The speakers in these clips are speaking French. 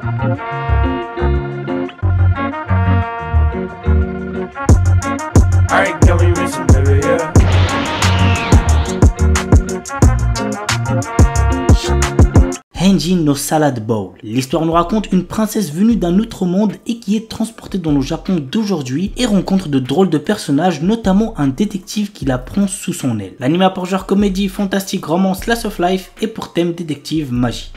Alright, can we listen, baby, yeah. Henji no Salad Bowl. L'histoire nous raconte une princesse venue d'un autre monde et qui est transportée dans le Japon d'aujourd'hui et rencontre de drôles de personnages, notamment un détective qui la prend sous son aile. L'anime a pour genre comédie, fantastique, romance, slice of life et pour thème détective magie.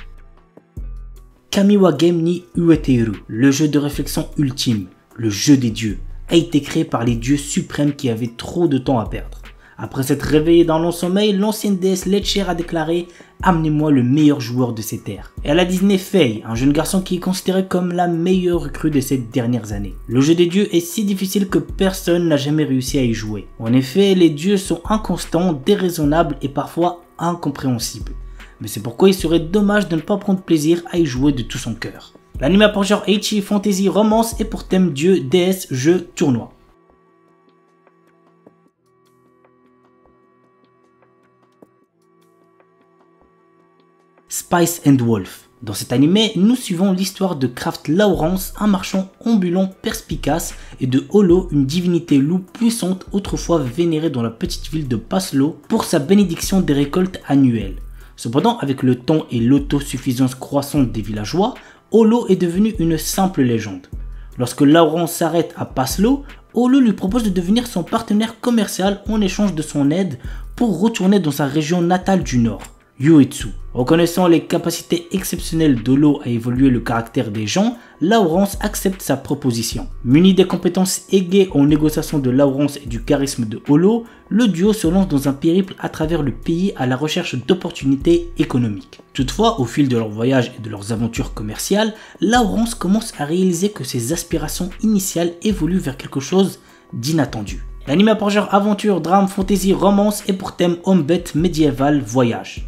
Kamiwa Game ni Ueteru, le jeu de réflexion ultime, le jeu des dieux, a été créé par les dieux suprêmes qui avaient trop de temps à perdre. Après s'être réveillée dans long sommeil, l'ancienne déesse Letcher a déclaré « Amenez-moi le meilleur joueur de ces terres ». Et elle a désigné Faye, un jeune garçon qui est considéré comme la meilleure recrue de ces dernières années. Le jeu des dieux est si difficile que personne n'a jamais réussi à y jouer. En effet, les dieux sont inconstants, déraisonnables et parfois incompréhensibles. Mais c'est pourquoi il serait dommage de ne pas prendre plaisir à y jouer de tout son cœur. L'anime a pour genre ecchi, fantasy, romance et pour thème dieu, déesse, jeu, tournoi. Spice and Wolf. Dans cet animé, nous suivons l'histoire de Kraft Lawrence, un marchand ambulant perspicace, et de Holo, une divinité loup puissante autrefois vénérée dans la petite ville de Paslo pour sa bénédiction des récoltes annuelles. Cependant, avec le temps et l'autosuffisance croissante des villageois, Holo est devenu une simple légende. Lorsque Lawrence s'arrête à Paslo, Holo lui propose de devenir son partenaire commercial en échange de son aide pour retourner dans sa région natale du nord, Uetsu. Reconnaissant les capacités exceptionnelles d'Holo à évoluer le caractère des gens, Lawrence accepte sa proposition. Muni des compétences aiguës en négociation de Lawrence et du charisme de Holo, le duo se lance dans un périple à travers le pays à la recherche d'opportunités économiques. Toutefois, au fil de leur voyage et de leurs aventures commerciales, Lawrence commence à réaliser que ses aspirations initiales évoluent vers quelque chose d'inattendu. L'anime a pour genre aventure, drame, fantasy, romance et pour thème homme-bête, médiéval, voyage.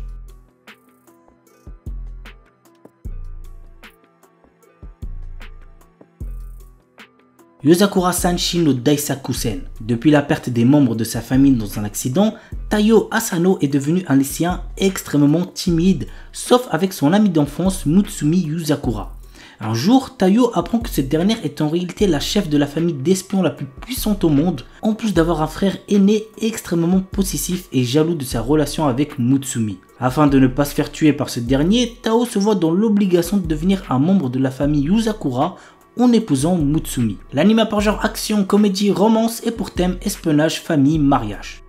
Yozakura Sanshi no Daisakusen. Depuis la perte des membres de sa famille dans un accident, Taiyo Asano est devenu un lycéen extrêmement timide, sauf avec son ami d'enfance Mutsumi Yuzakura. Un jour, Taiyo apprend que cette dernière est en réalité la chef de la famille d'espions la plus puissante au monde, en plus d'avoir un frère aîné extrêmement possessif et jaloux de sa relation avec Mutsumi. Afin de ne pas se faire tuer par ce dernier, Tao se voit dans l'obligation de devenir un membre de la famille Yuzakura en épousant Mutsumi. L'anime a par genre action, comédie, romance et pour thème espionnage, famille, mariage.